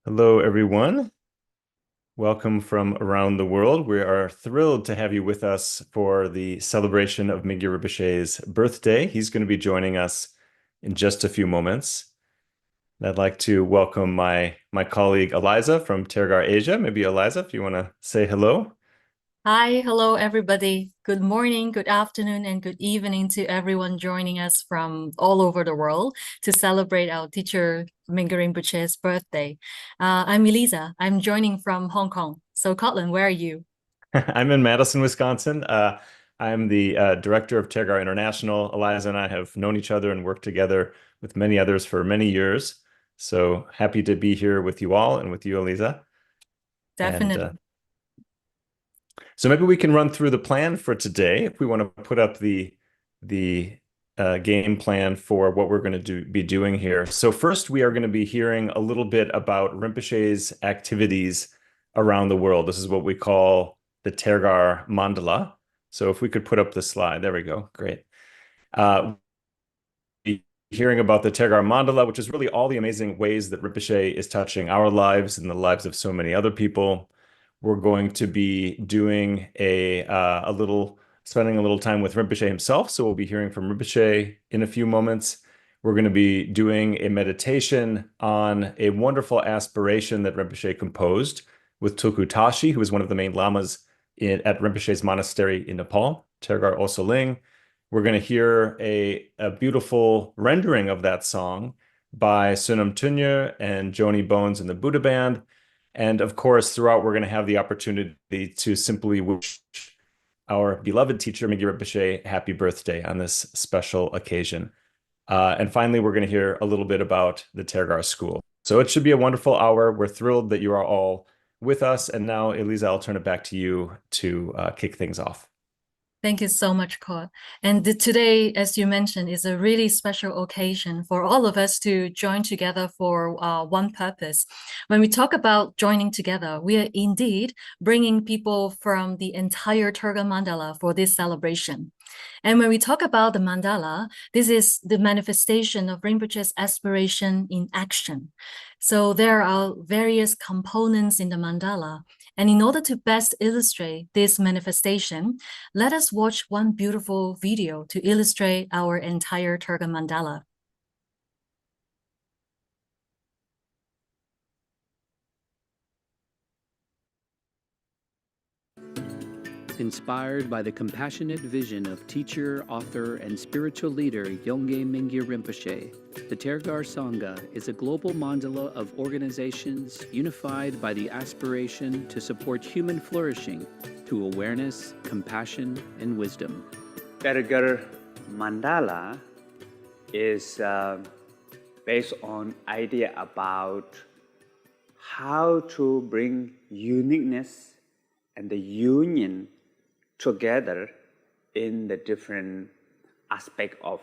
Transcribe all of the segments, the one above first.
Hello, everyone. Welcome from around the world. We are thrilled to have you with us for the celebration of Mingyur Rinpoche's birthday. He's going to be joining us in just a few moments. I'd like to welcome my colleague Eliza from Tergar Asia. Maybe Eliza, if you want to say hello. Hi, hello everybody. Good morning, good afternoon, and good evening to everyone joining us from all over the world to celebrate our teacher Mingyur Rinpoche's birthday. I'm Elisa. I'm joining from Hong Kong. So, Cotland, where are you? I'm in Madison, Wisconsin. I'm the director of Tergar International. Eliza and I have known each other and worked together with many others for many years. So happy to be here with you all and with you, Eliza. And Definitely. so maybe we can run through the plan for today if we want to put up the game plan for what we're going to be doing here. So first, we are going to be hearing a little bit about Rinpoche's activities around the world. This is what we call the Tergar Mandala. So if we could put up the slide, there we go. Great. Be hearing about the Tergar Mandala, which is really all the amazing ways that Rinpoche is touching our lives and the lives of so many other people. We're going to be doing spending a little time with Rinpoche himself. So we'll be hearing from Rinpoche in a few moments. We're going to be doing a meditation on a wonderful aspiration that Rinpoche composed with Tulku Tashi, who is one of the main lamas at Rinpoche's monastery in Nepal, Tergar Osel Ling. We're going to hear a beautiful rendering of that song by Sonam Dhonyoe and Joanie Bones and the Buddha Band. And of course, throughout, we're going to have the opportunity to simply wish our beloved teacher, Mingyur Rinpoche, happy birthday on this special occasion. And finally, we're going to hear a little bit about the Tergar School. So it should be a wonderful hour. We're thrilled that you are all with us. And now, Elisa, I'll turn it back to you to kick things off. Thank you so much, Cod. And today, as you mentioned, is a really special occasion for all of us to join together for one purpose. When we talk about joining together, we are indeed bringing people from the entire Turga Mandala for this celebration. And when we talk about the mandala, this is the manifestation of Rinpoche's aspiration in action. So there are various components in the mandala. And in order to best illustrate this manifestation, let us watch one beautiful video to illustrate our entire Turga mandala. Inspired by the compassionate vision of teacher, author, and spiritual leader Yongey Mingyur Rinpoche, the Tergar Sangha is a global mandala of organizations unified by the aspiration to support human flourishing through awareness, compassion, and wisdom. Tergar Mandala is based on idea about how to bring uniqueness and the union together in the different aspect of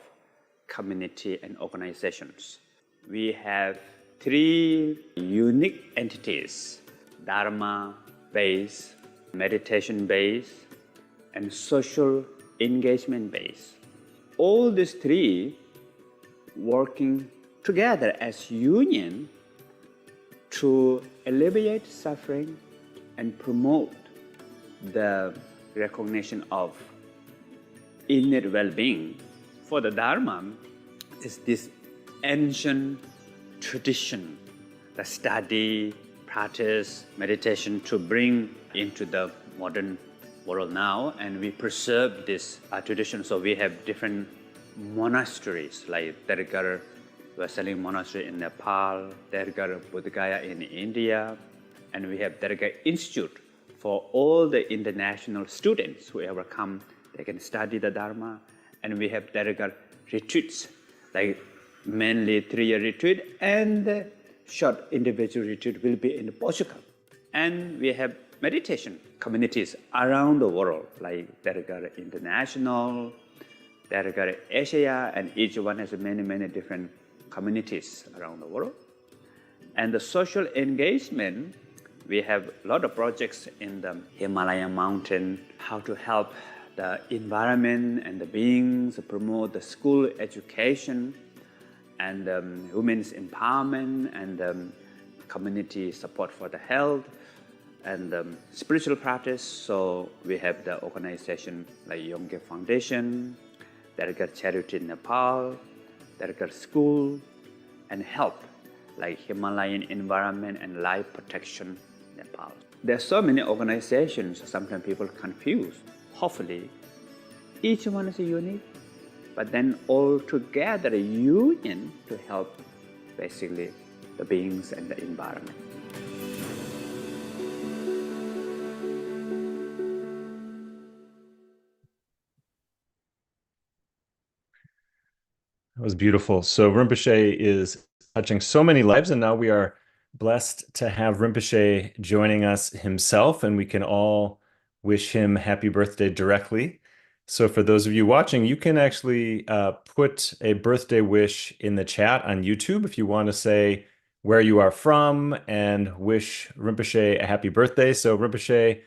community and organizations. We have three unique entities: Dharma-based, meditation-based, and social engagement-based. All these three working together as union to alleviate suffering and promote the recognition of innate well-being. For the Dharma, is this ancient tradition, the study, practice, meditation to bring into the modern world now, and we preserve this tradition. So we have different monasteries like Tergar Osel Ling Monastery in Nepal, Tergar Bodh Gaya in India, and we have Tergar Institute for all the international students who ever come, they can study the Dharma. And we have Tergar retreats, like mainly 3-year retreat, and the short individual retreat will be in Portugal. And we have meditation communities around the world, like Tergar International, Tergar Asia, and each one has many, many different communities around the world. And the social engagement, we have a lot of projects in the Himalayan mountain, how to help the environment and the beings, promote the school education and women's empowerment and community support for the health and spiritual practice. So we have the organization like Yongge Foundation, Tergar Charity in Nepal, Tergar School, and help like Himalayan Environment and Life Protection Nepal. There are so many organizations, sometimes people confuse. Hopefully, each one is unique, but then all together a union to help basically the beings and the environment. That was beautiful. So Rinpoche is touching so many lives, and now we are blessed to have Rinpoche joining us himself, and we can all wish him happy birthday directly. So for those of you watching, you can actually put a birthday wish in the chat on YouTube if you want to say where you are from and wish Rinpoche a happy birthday. So Rinpoche,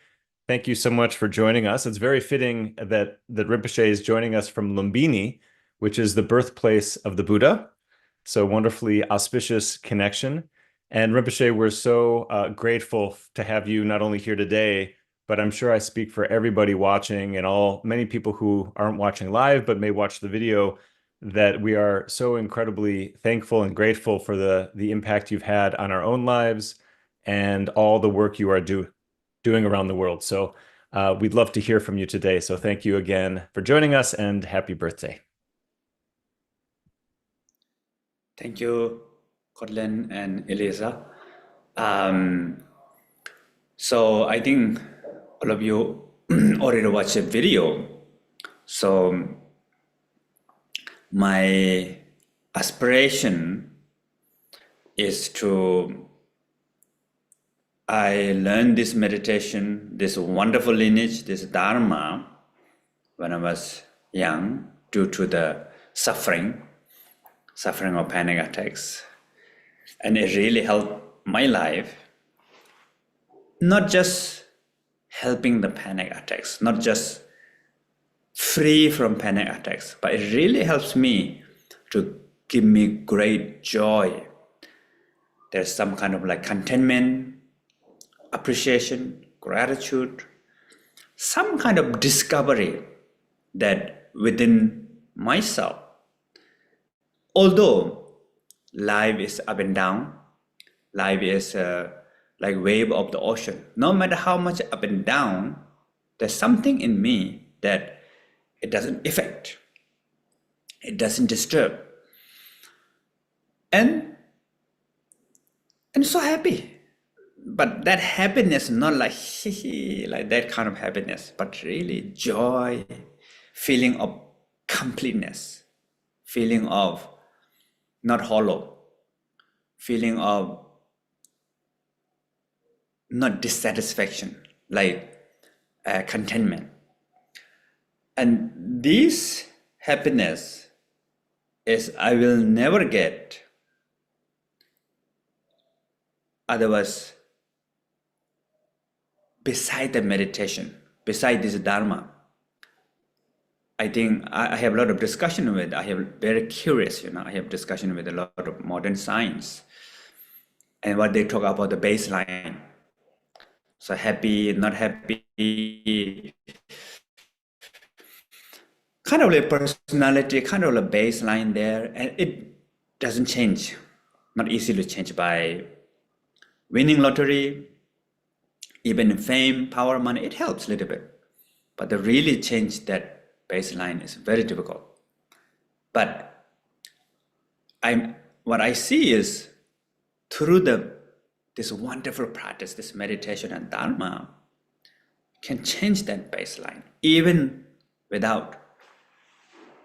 thank you so much for joining us. It's very fitting that Rinpoche is joining us from Lumbini, which is the birthplace of the Buddha. So wonderfully auspicious connection. And Rinpoche, we're so grateful to have you not only here today, but I'm sure I speak for everybody watching and many people who aren't watching live, but may watch the video, that we are so incredibly thankful and grateful for the impact you've had on our own lives and all the work you are doing around the world. So we'd love to hear from you today. So thank you again for joining us and happy birthday. Thank you, Cortland and Eliza. So I think all of you already watched the video. So my aspiration is I learned this meditation, this wonderful lineage, this Dharma, when I was young, due to the suffering of panic attacks. And it really helped my life, not just helping the panic attacks, not just free from panic attacks, but it really helps me to give me great joy. There's some kind of like contentment, appreciation, gratitude, some kind of discovery that within myself, although life is up and down, life is like wave of the ocean. No matter how much up and down, there's something in me that it doesn't affect, it doesn't disturb, and so happy. But that happiness, not like like that kind of happiness, but really joy, feeling of completeness, feeling of not hollow, feeling of not dissatisfaction, like contentment. And this happiness is I will never get otherwise beside the meditation, beside this Dharma. I think I have a lot of discussion with, I have very curious, I have discussion with a lot of modern science and what they talk about the baseline. So happy, not happy, kind of like personality, kind of like baseline there, and it doesn't change, not easily change by winning lottery, even fame, power, money, it helps a little bit. But to really change that baseline is very difficult. But what I see is through this wonderful practice, this meditation and Dharma, can change that baseline, even without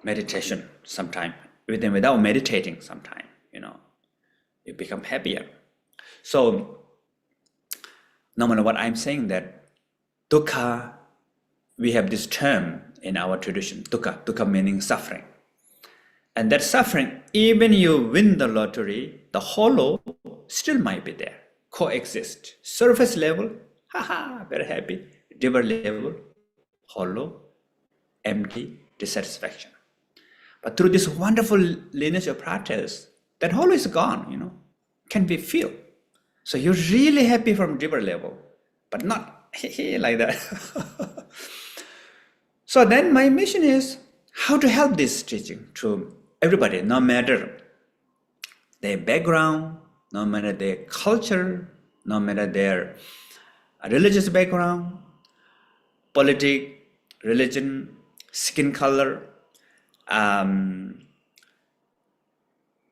meditation sometime, even without meditating sometime, you become happier. So normally what I'm saying that dukkha, we have this term in our tradition, dukkha meaning suffering. And that suffering, even you win the lottery, the hollow still might be there, coexist. Surface level, very happy. Deeper level, hollow, empty, dissatisfaction. But through this wonderful lineage of practice, that hollow is gone, can be filled. So you're really happy from deeper level, but not like that. So then my mission is how to help this teaching to everybody, no matter their background, no matter their culture, no matter their religious background, politics, religion, skin color,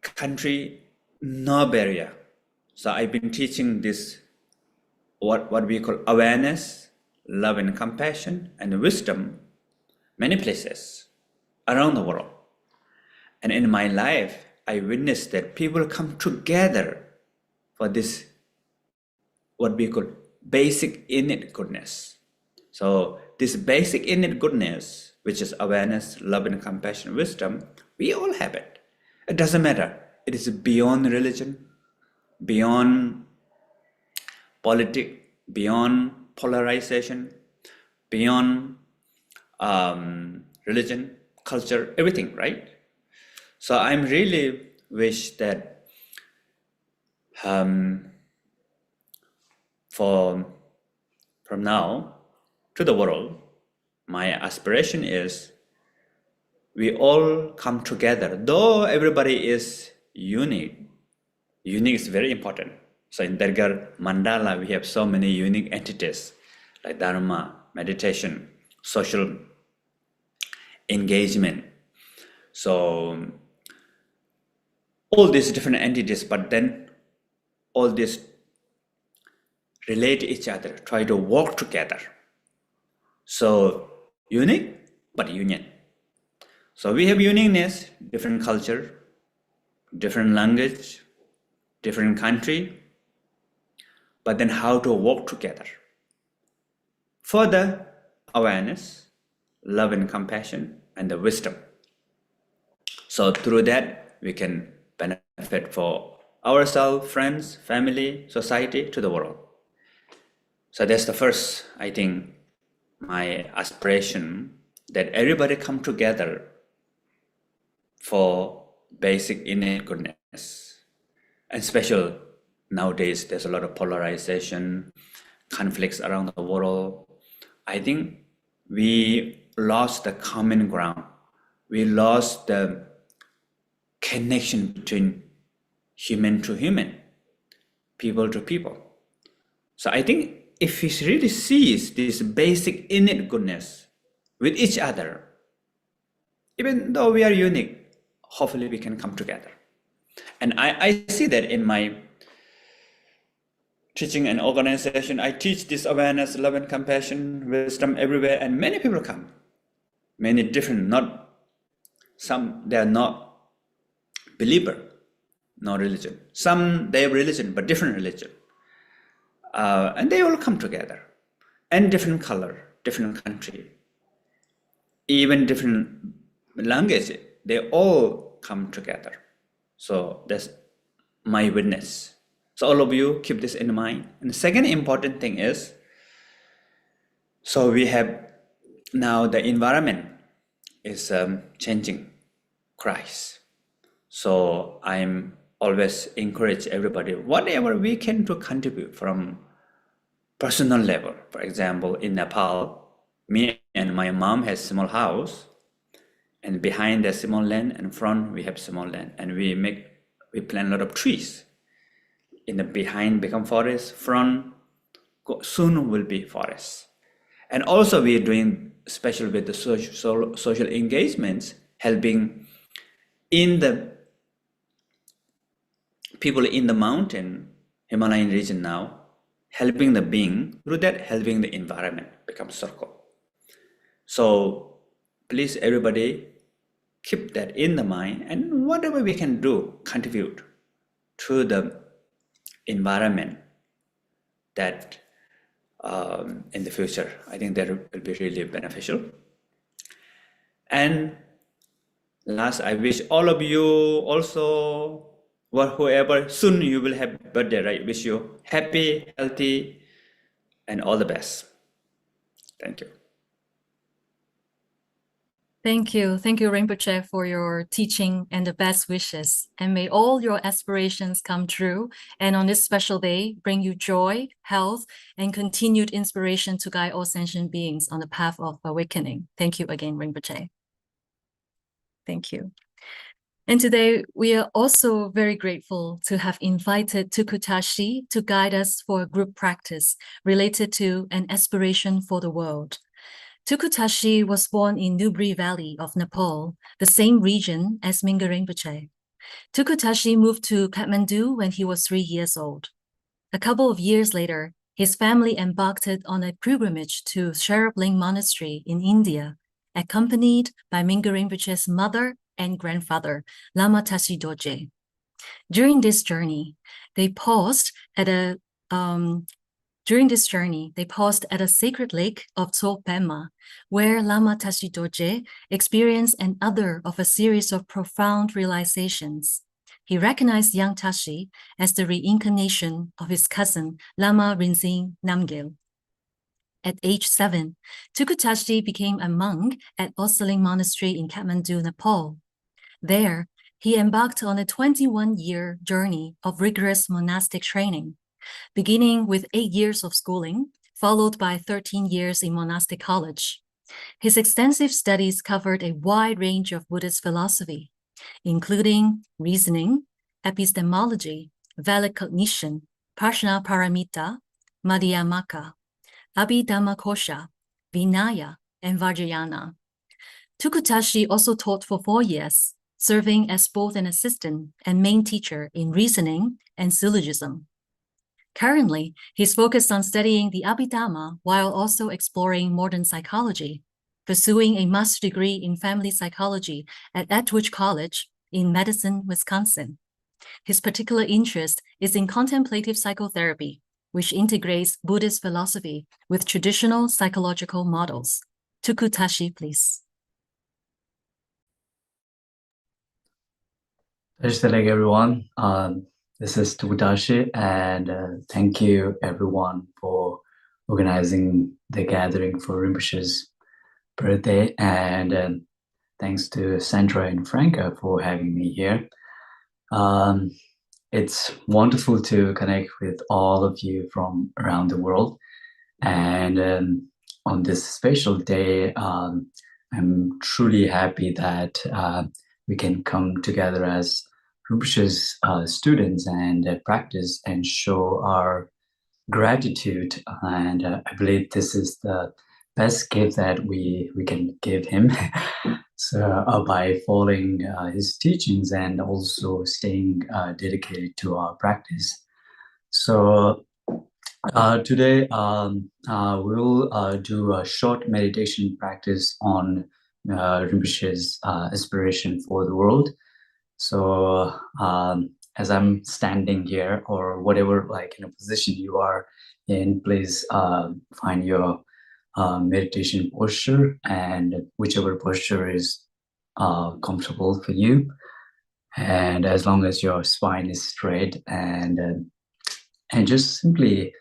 country, no barrier. So I've been teaching this, what we call awareness, love and compassion, and wisdom, many places around the world. And in my life, I witnessed that people come together for this, what we call basic innate goodness. So this basic innate goodness, which is awareness, love and compassion, wisdom, we all have it. It doesn't matter. It is beyond religion, beyond politics, beyond polarization, beyond religion, culture, everything, right? So I'm really wish that from now to the world, my aspiration is we all come together. Though everybody is unique, unique is very important. So in Tergar Mandala, we have so many unique entities like Dharma, meditation, social engagement. So all these different entities, but then all these relate to each other, try to work together. So unique, but union. So we have uniqueness, different culture, different language, different country, but then how to work together for the awareness, love and compassion, and the wisdom. So through that, we can benefit for ourselves, friends, family, society, to the world. So that's the first, I think, my aspiration, that everybody come together for basic innate goodness. And especially nowadays, there's a lot of polarization, conflicts around the world. I think we lost the common ground. We lost the connection between human to human, people to people. So I think if we really sees this basic innate goodness with each other, even though we are unique, hopefully we can come together. And I see that in my teaching and organization. I teach this awareness, love and compassion, wisdom everywhere, and many people come. Many different, not some, they are not believer, no religion. Some they have religion, but different religion. And they all come together. And different color, different country, even different language, they all come together. So that's my witness. So all of you keep this in mind. And the second important thing is, so we have now the environment is changing Christ. So I'm always encourage everybody, whatever we can to contribute from personal level. For example, in Nepal, me and my mom has small house, and behind the small land and front we have small land, and we plant a lot of trees. In the behind become forest, front soon will be forest. And also we are doing special with the social engagements, helping in the people in the mountain, Himalayan region now, helping the being, through that helping the environment become circle. So please everybody keep that in the mind, and whatever we can do, contribute to the environment, that in the future, I think that will be really beneficial. And last, I wish all of you also, whoever, soon you will have birthday, right? Wish you happy, healthy, and all the best. Thank you. Thank you. Thank you, Rinpoche, for your teaching and the best wishes. And may all your aspirations come true. And on this special day, bring you joy, health, and continued inspiration to guide all sentient beings on the path of awakening. Thank you again, Rinpoche. Thank you. And today, we are also very grateful to have invited Tulku Tashi to guide us for a group practice related to an aspiration for the world. Tulku Tashi was born in Nubri Valley of Nepal, the same region as Mingyur Rinpoche. Tulku Tashi moved to Kathmandu when he was 3 years old. A couple of years later, his family embarked on a pilgrimage to Osel Ling Monastery in India, accompanied by Mingyur Rinpoche's mother and grandfather, Lama Tashi Dorje. During this journey, they paused at a sacred lake of Tso Pema, where Lama Tashi Dorje experienced another of a series of profound realizations. He recognized young Tashi as the reincarnation of his cousin, Lama Rinzin Namgyel. At age 7, Tulku Tashi became a monk at Osel Ling Monastery in Kathmandu, Nepal. There, he embarked on a 21-year journey of rigorous monastic training, beginning with 8 years of schooling, followed by 13 years in monastic college. His extensive studies covered a wide range of Buddhist philosophy, including reasoning, epistemology, valid cognition, Prajna Paramita, Madhyamaka, Abhidhammakosha, Vinaya, and Vajrayana. Tulku Tashi also taught for 4 years, serving as both an assistant and main teacher in reasoning and syllogism. Currently, he's focused on studying the Abhidhamma while also exploring modern psychology, pursuing a master's degree in family psychology at Edgewood College in Madison, Wisconsin. His particular interest is in contemplative psychotherapy, which integrates Buddhist philosophy with traditional psychological models. Tulku Tashi, please. Hello, everyone. This is Tulku Tashi, and thank you, everyone, for organizing the gathering for Rinpoche's birthday, and thanks to Sandra and Franca for having me here. It's wonderful to connect with all of you from around the world, and on this special day, I'm truly happy that we can come together as Rinpoche's students and practice and show our gratitude. And I believe this is the best gift that we can give him. So by following his teachings and also staying dedicated to our practice. So today we'll do a short meditation practice on Rinpoche's aspiration for the world. So as I'm standing here, or whatever position you are in, please find your meditation posture, and whichever posture is comfortable for you. And as long as your spine is straight, and just simply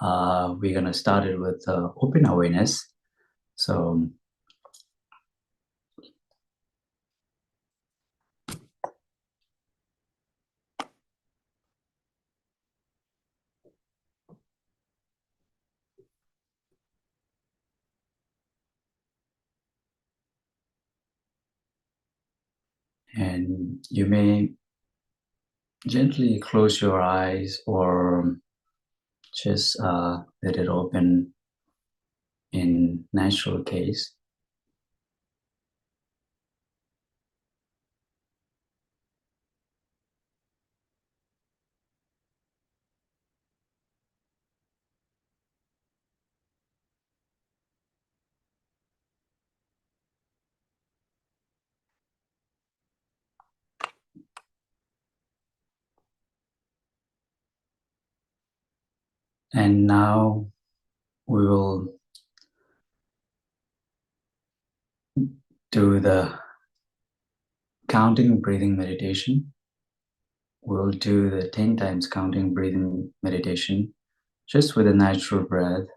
we're gonna start it with open awareness. So and you may gently close your eyes or just let it open in natural case. And now we will do the counting breathing meditation. We'll do the 10 times counting breathing meditation just with a natural breath.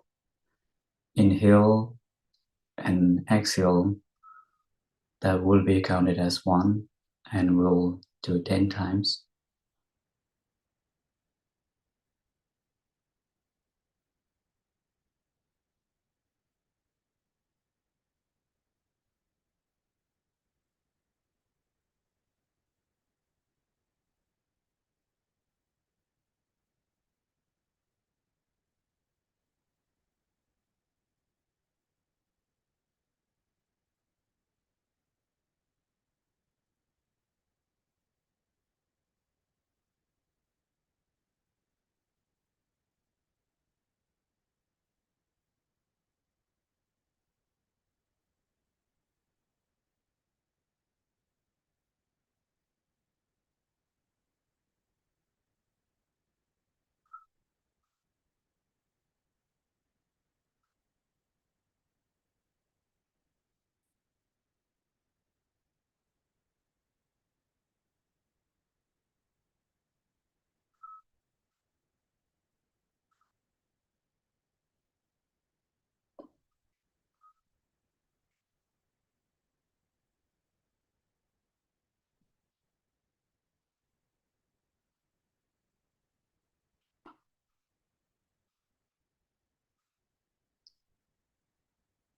Inhale and exhale that will be counted as 1, and we'll do 10 times.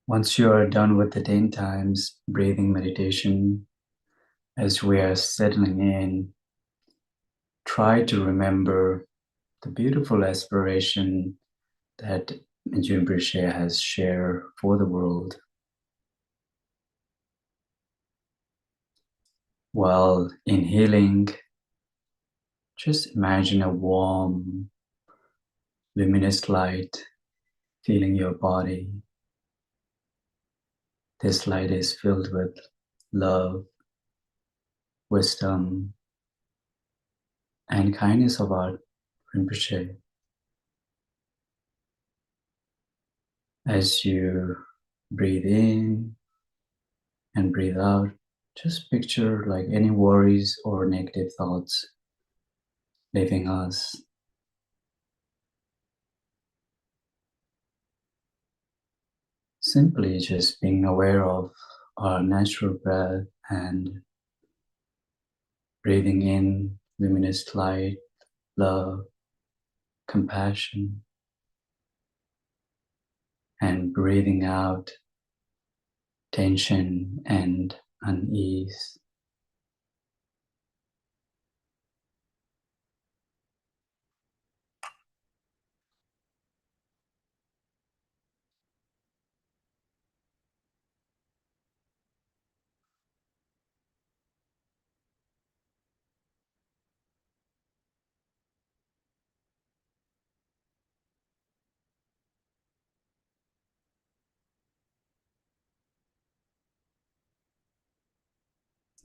Once you are done with the 10 times breathing meditation, as we are settling in, try to remember the beautiful aspiration that Mingyur Rinpoche has shared for the world. While inhaling, just imagine a warm, luminous light filling your body. This light is filled with love, wisdom, and kindness of our Rinpoche. As you breathe in and breathe out, just picture like any worries or negative thoughts leaving us. Simply just being aware of our natural breath and breathing in luminous light, love, compassion, and breathing out tension and unease.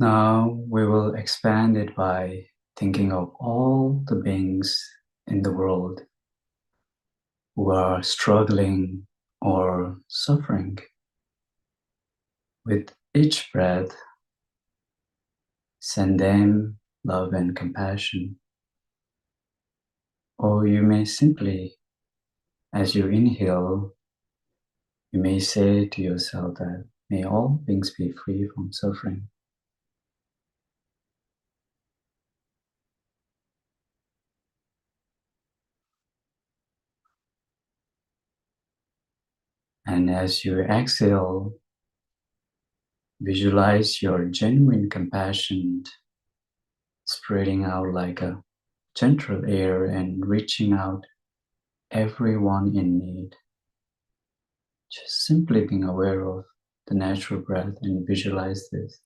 Now we will expand it by thinking of all the beings in the world who are struggling or suffering. With each breath, send them love and compassion. Or you may simply, as you inhale, you may say to yourself that may all beings be free from suffering. And as you exhale, visualize your genuine compassion spreading out like a gentle air and reaching out everyone in need. Just simply being aware of the natural breath and visualize this.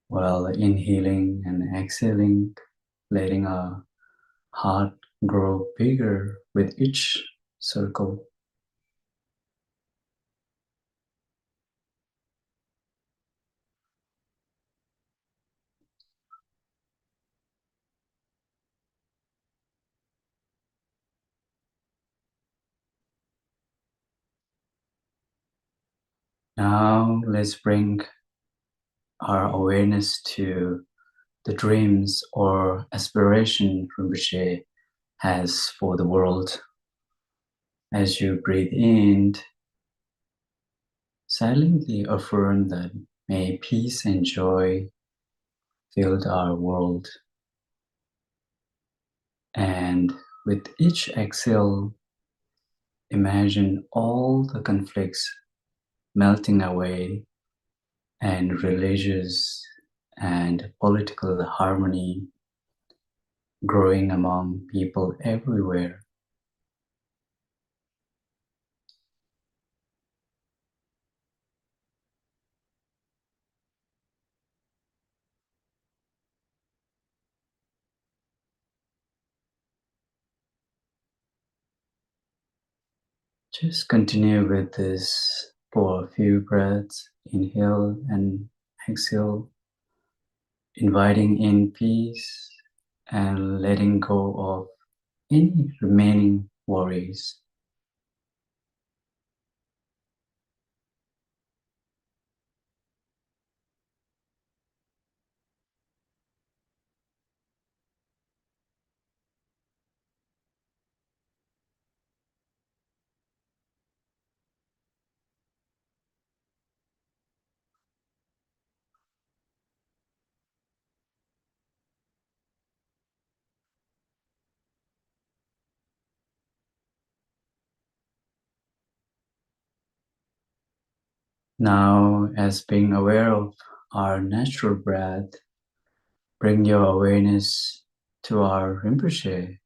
While inhaling and exhaling, letting our heart grow bigger with each circle. Now let's bring our awareness to the dreams or aspiration Rinpoche has for the world. As you breathe in, silently affirm that may peace and joy fill our world. And with each exhale, imagine all the conflicts melting away and religious and political harmony growing among people everywhere. Just continue with this for a few breaths. Inhale and exhale, inviting in peace and letting go of any remaining worries. Now, as being aware of our natural breath, bring your awareness to our Rinpoche,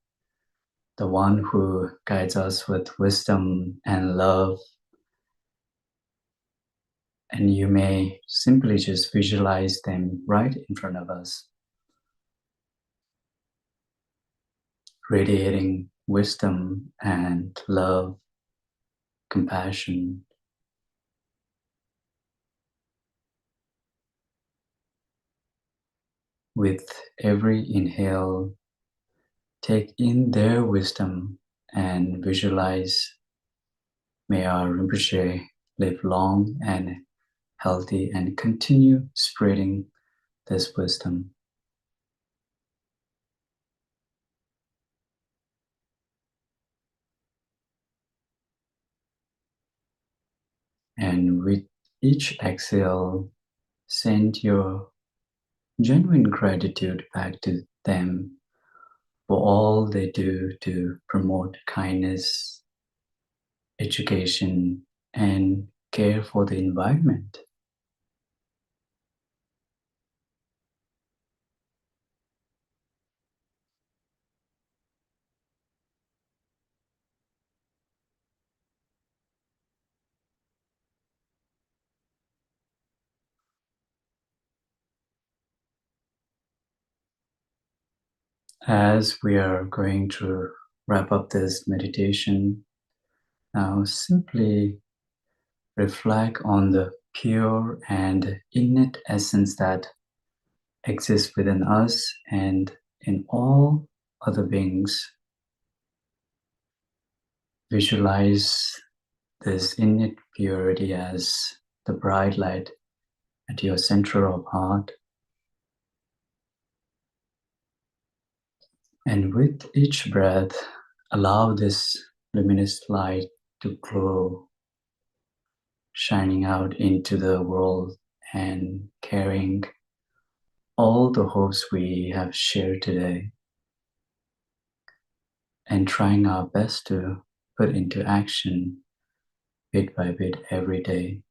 the one who guides us with wisdom and love. And you may simply just visualize them right in front of us, radiating wisdom and love, compassion. With every inhale, take in their wisdom and visualize, may our Rinpoche live long and healthy and continue spreading this wisdom. And with each exhale, send your genuine gratitude back to them for all they do to promote kindness, education, and care for the environment. As we are going to wrap up this meditation, now simply reflect on the pure and innate essence that exists within us and in all other beings. Visualize this innate purity as the bright light at your center of heart. And with each breath, allow this luminous light to glow, shining out into the world and carrying all the hopes we have shared today, and trying our best to put into action bit by bit every day.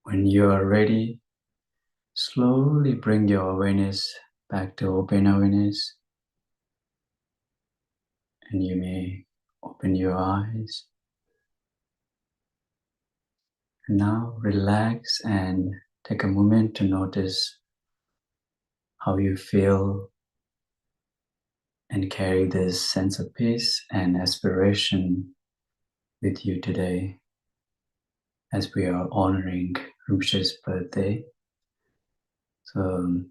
When you are ready, slowly bring your awareness back to open awareness, and you may Open your eyes. And now relax and take a moment to notice how you feel and carry this sense of peace and aspiration with you today as we are honoring Rinpoche's birthday. So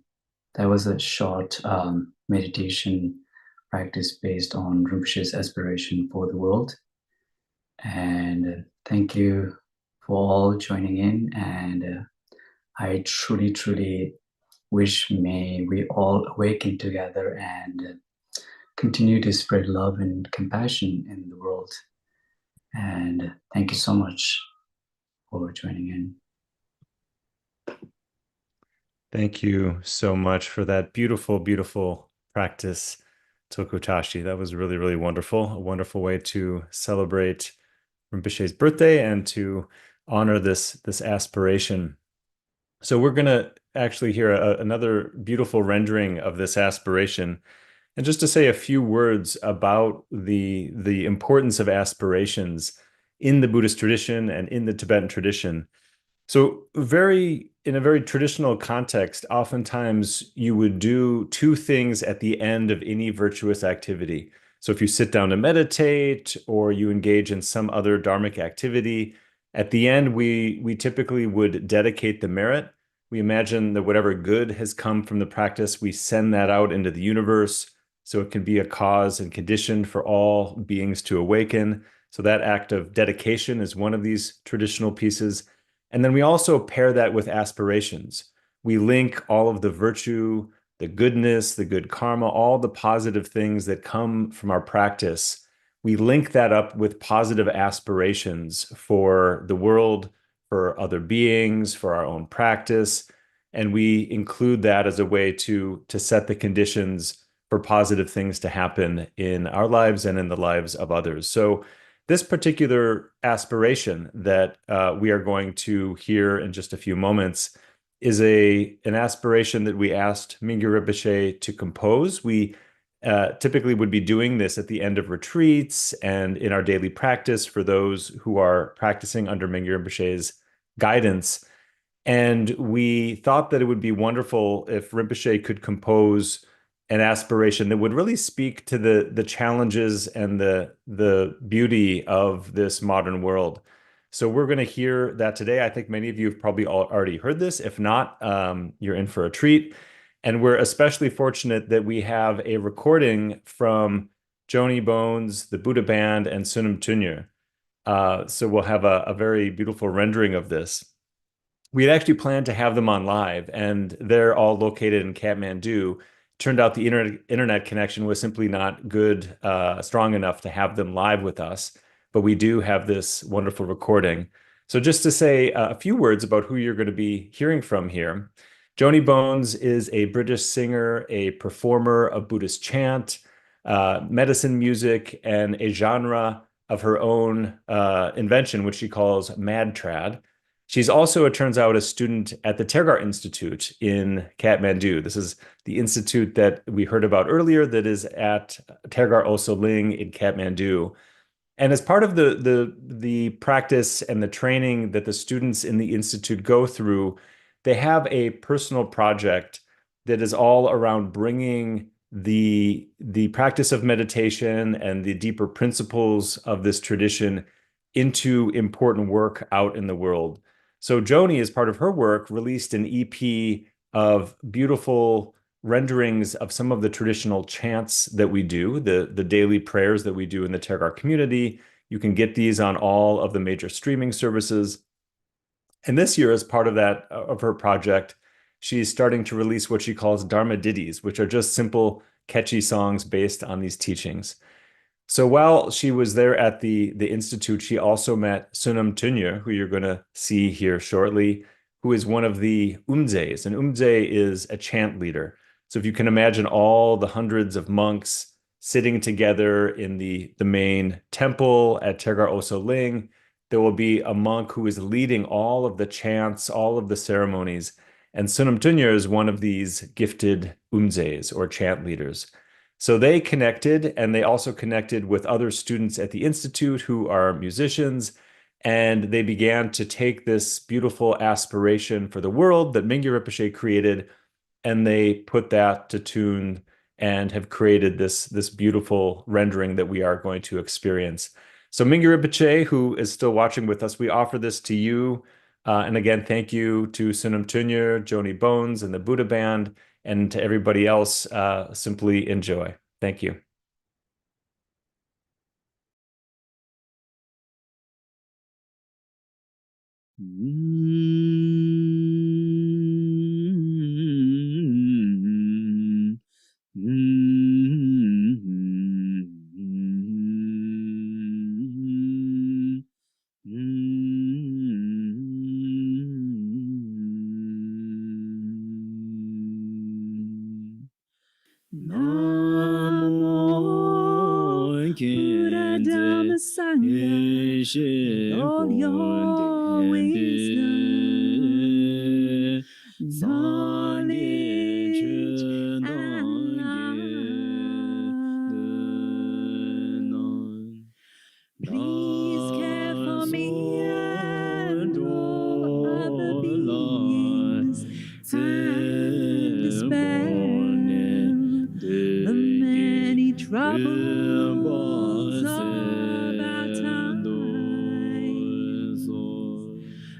that was a short meditation practice based on Rinpoche's aspiration for the world. And thank you for all joining in. And I truly, truly wish may we all awaken together and continue to spread love and compassion in the world. And thank you so much for joining in. Thank you so much for that beautiful, beautiful practice, Tulku Tashi. That was really, really wonderful. A wonderful way to celebrate Rinpoche's birthday and to honor this aspiration. So we're going to actually hear another beautiful rendering of this aspiration. And just to say a few words about the importance of aspirations in the Buddhist tradition and in the Tibetan tradition. So in a very traditional context, oftentimes you would do two things at the end of any virtuous activity. So if you sit down to meditate or you engage in some other dharmic activity, at the end, we typically would dedicate the merit. We imagine that whatever good has come from the practice, we send that out into the universe so it can be a cause and condition for all beings to awaken. So that act of dedication is one of these traditional pieces. And then we also pair that with aspirations. We link all of the virtue, the goodness, the good karma, all the positive things that come from our practice. We link that up with positive aspirations for the world, for other beings, for our own practice. And we include that as a way to set the conditions for positive things to happen in our lives and in the lives of others. So this particular aspiration that we are going to hear in just a few moments is an aspiration that we asked Mingyur Rinpoche to compose. We typically would be doing this at the end of retreats and in our daily practice for those who are practicing under Mingyur Rinpoche's guidance. And we thought that it would be wonderful if Rinpoche could compose an aspiration that would really speak to the challenges and the beauty of this modern world. So we're going to hear that today. I think many of you have probably already heard this. If not, you're in for a treat. And we're especially fortunate that we have a recording from Joanie Bones, the Buddha Band, and Sonam Dhonyoe. So we'll have a very beautiful rendering of this. We had actually planned to have them on live, and they're all located in Kathmandu. Turned out the internet connection was simply not good, strong enough to have them live with us, but we do have this wonderful recording. So just to say a few words about who you're going to be hearing from here. Joanie Bones is a British singer, a performer of Buddhist chant, medicine music, and a genre of her own invention, which she calls Mad Trad. She's also, it turns out, a student at the Tergar Institute in Kathmandu. This is the institute that we heard about earlier that is at Tergar Osel Ling in Kathmandu. And as part of the practice and the training that the students in the institute go through, they have a personal project that is all around bringing the practice of meditation and the deeper principles of this tradition into important work out in the world. So Joanie, as part of her work, released an EP of beautiful renderings of some of the traditional chants that we do, the daily prayers that we do in the Tergar community. You can get these on all of the major streaming services. And this year, as part of her project, she's starting to release what she calls Dharma ditties, which are just simple, catchy songs based on these teachings. So while she was there at the institute, she also met Sonam Dhonyoe, who you're going to see here shortly, who is one of the umdzes. And umdze is a chant leader. So if you can imagine all the hundreds of monks sitting together in the main temple at Tergar Osel Ling, there will be a monk who is leading all of the chants, all of the ceremonies. And Sonam Dhonyoe is one of these gifted umdzes or chant leaders. So they connected, and they also connected with other students at the Institute who are musicians, and they began to take this beautiful aspiration for the world that Mingyur Rinpoche created, and they put that to tune and have created this beautiful rendering that we are going to experience. So Mingyur Rinpoche, who is still watching with us, we offer this to you. And again, thank you to Sonam Dhonyoe, Joanie Bones, and the Buddha Band, and to everybody else. Simply enjoy. Thank you. all your wisdom, knowledge, and love. Please care for me and all other beings and dispel the many troubles of our time.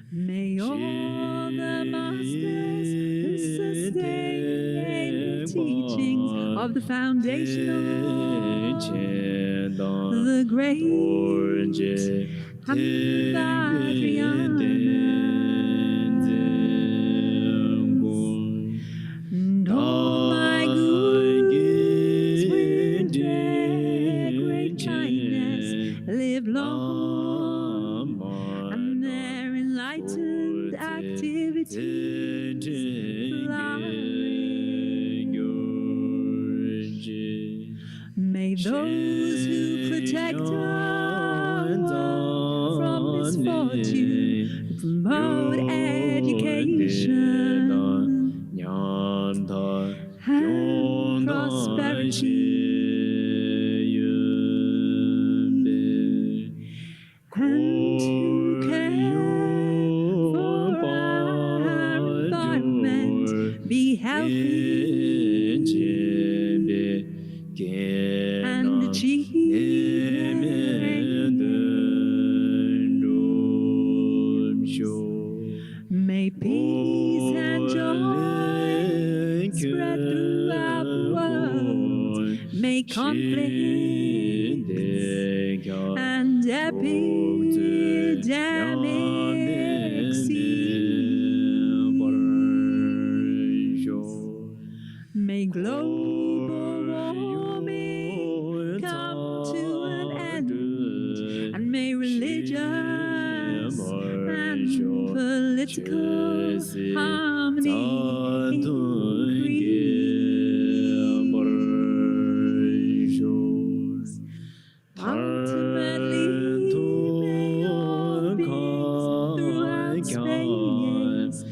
May all the masters who sustain the teachings of the foundational, the great and all my gurus with their great kindness live long, and their enlightened activities flourish. May those who protect us from misfortune, who promote education and prosperity, and to care for our environment, be healthy and achieve may peace and joy spread throughout the world. May conflicts and epidemics cease. May global warming come to an end, and may religious and political harmony increase. Ultimately, may all beings throughout space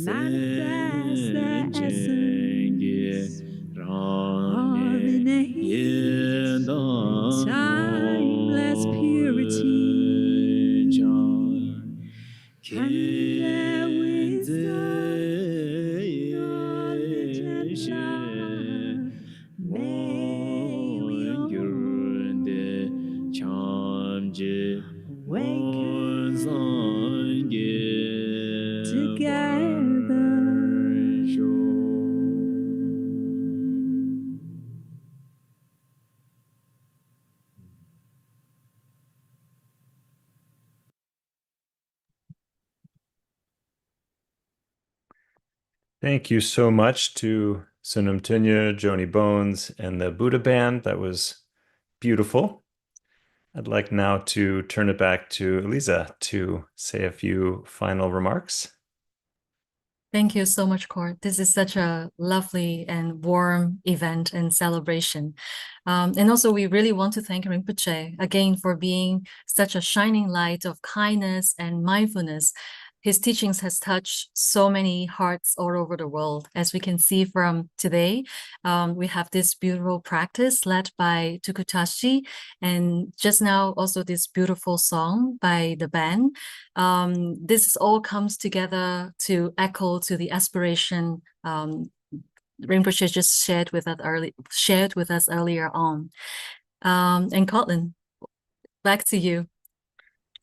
manifest their essence of innate, timeless purity. And their wisdom, knowledge, and love may we all awaken together. Thank you so much to Sonam Dhonyoe, Joanie Bones, and the Buddha Band. That was beautiful. I'd like now to turn it back to Eliza to say a few final remarks. Thank you so much, Cord. This is such a lovely and warm event and celebration. And also, we really want to thank Rinpoche again for being such a shining light of kindness and mindfulness his teachings has touched so many hearts all over the world. As we can see from today, we have this beautiful practice led by Tulku Tashi, and just now also this beautiful song by the band. This all comes together to echo to the aspiration Rinpoche just shared with us earlier on. And Colin, back to you.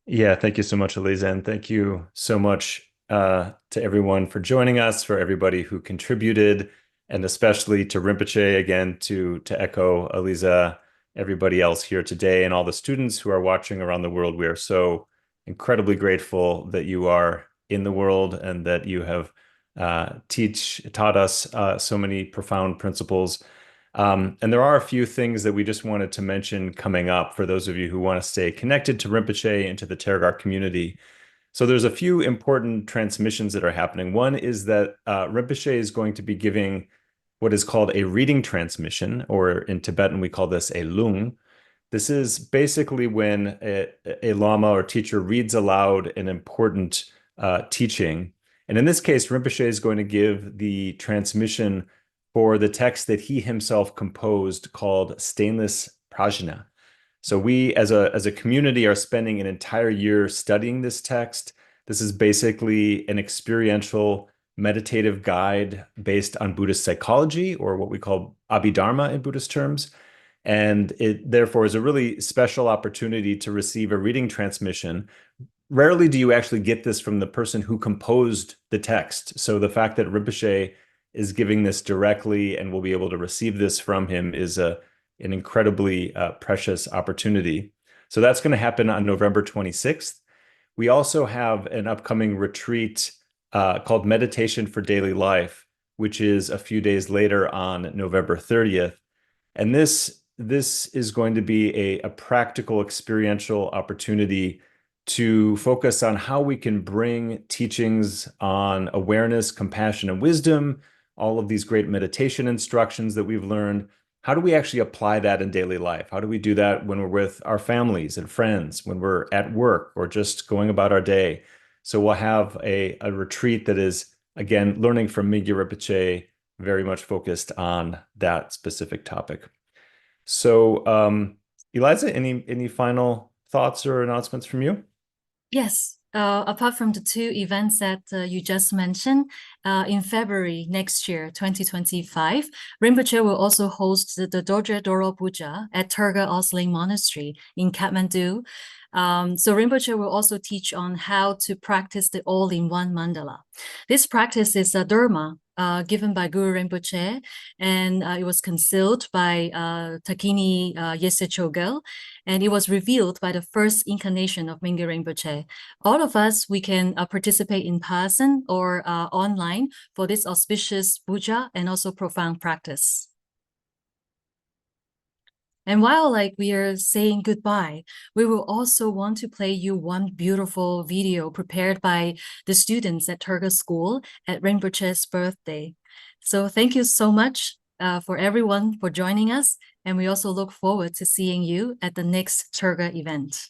Yeah, thank you so much, Eliza, and thank you so much to everyone for joining us, for everybody who contributed, and especially to Rinpoche, again, to echo Eliza, everybody else here today, and all the students who are watching around the world. We are so incredibly grateful that you are in the world and that you have taught us so many profound principles. And there are a few things that we just wanted to mention coming up for those of you who want to stay connected to Rinpoche and to the Tergar community. So there's a few important transmissions that are happening. One is that Rinpoche is going to be giving what is called a reading transmission, or in Tibetan, we call this a lung. This is basically when a lama or teacher reads aloud an important teaching. And in this case, Rinpoche is going to give the transmission for the text that he himself composed called Stainless Prajna. So we as a community are spending an entire year studying this text. This is basically an experiential meditative guide based on Buddhist psychology, or what we call Abhidharma in Buddhist terms. And it therefore is a really special opportunity to receive a reading transmission. Rarely do you actually get this from the person who composed the text. So the fact that Rinpoche is giving this directly and will be able to receive this from him is an incredibly precious opportunity. So that's going to happen on November 26th. We also have an upcoming retreat called Meditation for Daily Life, which is a few days later on November 30th. And this is going to be a practical experiential opportunity to focus on how we can bring teachings on awareness, compassion, and wisdom, all of these great meditation instructions that we've learned. How do we actually apply that in daily life? How do we do that when we're with our families and friends, when we're at work, or just going about our day? So we'll have a retreat that is, again, learning from Mingyur Rinpoche, very much focused on that specific topic. So, Eliza, any final thoughts or announcements from you? Yes. Apart from the two events that you just mentioned, in February next year, 2025, Rinpoche will also host the Dorje Doro Puja at Tergar Osel Ling Monastery in Kathmandu. So Rinpoche will also teach on how to practice the all-in-one mandala. This practice is a dharma given by Guru Rinpoche, and it was concealed by Takini Yese Chogyal, and it was revealed by the first incarnation of Mingyur Rinpoche. All of us, we can participate in person or online for this auspicious puja and also profound practice. And while we are saying goodbye, we will also want to play you one beautiful video prepared by the students at Tergar School at Rinpoche's birthday. So thank you so much for everyone for joining us. And we also look forward to seeing you at the next Tergar event.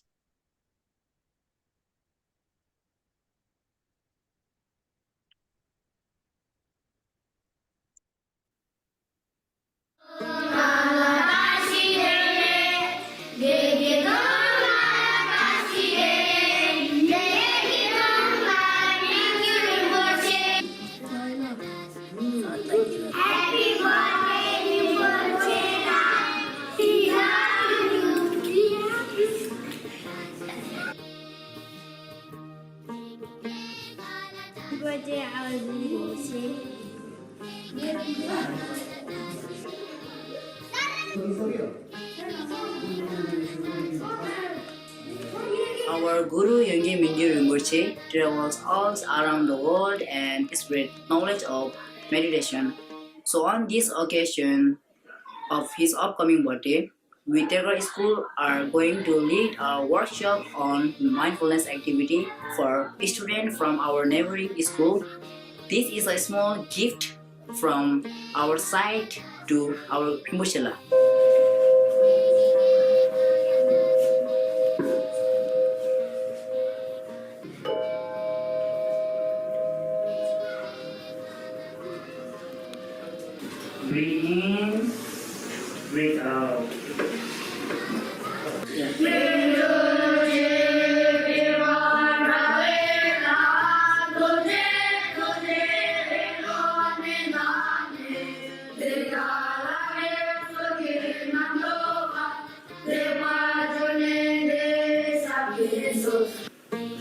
Our Guru Joanie Mingyur Rinpoche travels all around the world and spread knowledge of meditation. So on this occasion of his upcoming birthday, we Tergar School are going to lead a workshop on mindfulness activity for students from our neighboring school. This is a small gift from our side to our Rinpoche. Breathe in, breathe out.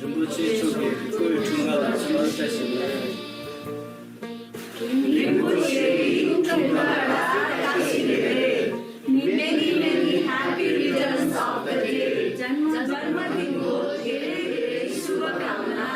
rinpoche choge 꿀 중간 스마르타시네 Many, many happy returns of the day. Janmadin ko dheri shubhakamna.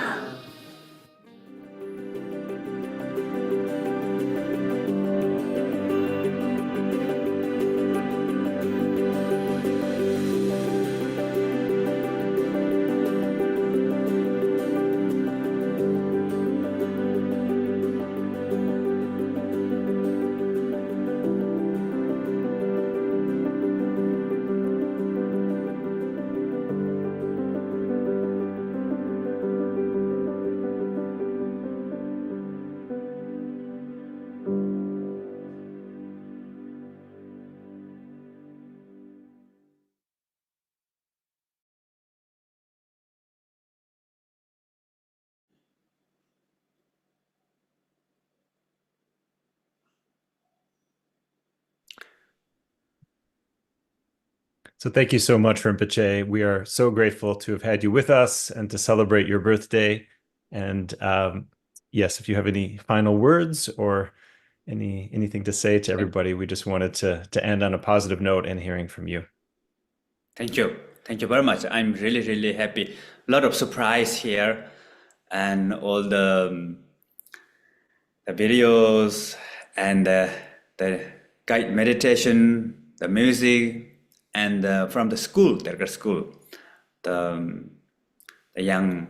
So thank you so much, Rinpoche. We are so grateful to have had you with us and to celebrate your birthday. And yes, if you have any final words or anything to say to everybody, we just wanted to end on a positive note and hearing from you. Thank you. Thank you very much. I'm really, really happy. A lot of surprise here and all the videos and the guide meditation, the music, and from the school, Tergar school, the young,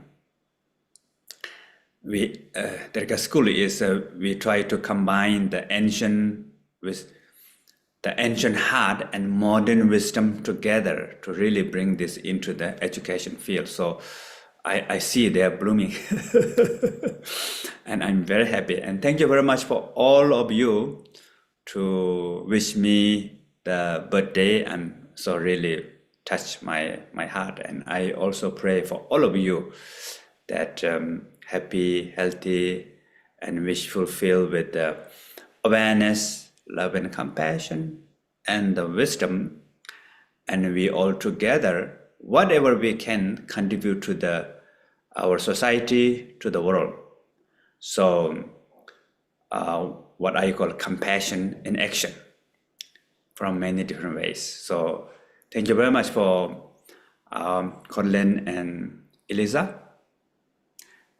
Tergar school is, we try to combine the ancient with the ancient heart and modern wisdom together to really bring this into the education field. So I see they are blooming and I'm very happy. And thank you very much for all of you to wish me the birthday, and so really touched my heart. And I also pray for all of you that happy, healthy, and wish fulfilled with the awareness, love and compassion, and the wisdom. And we all together, whatever we can, contribute to our society, to the world. So what I call compassion in action from many different ways. So thank you very much for Colin and Eliza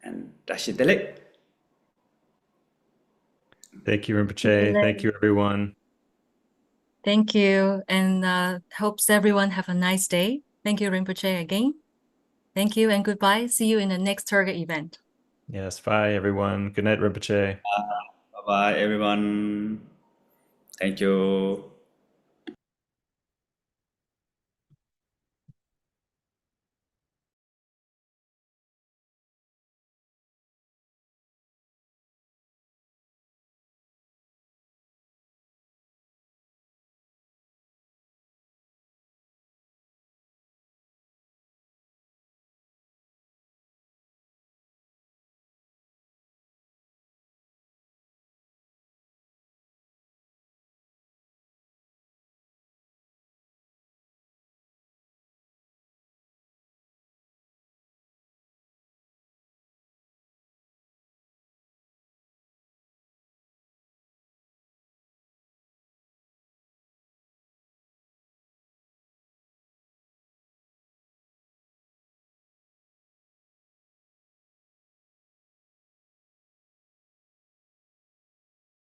and Tashi Delek. Thank you, Rinpoche. Thank you, everyone. Thank you, and hopes everyone have a nice day. Thank you, Rinpoche, again. Thank you and goodbye. See you in the next Tergar event. Yes, bye, everyone. Good night, Rinpoche. Bye-bye, everyone. Thank you.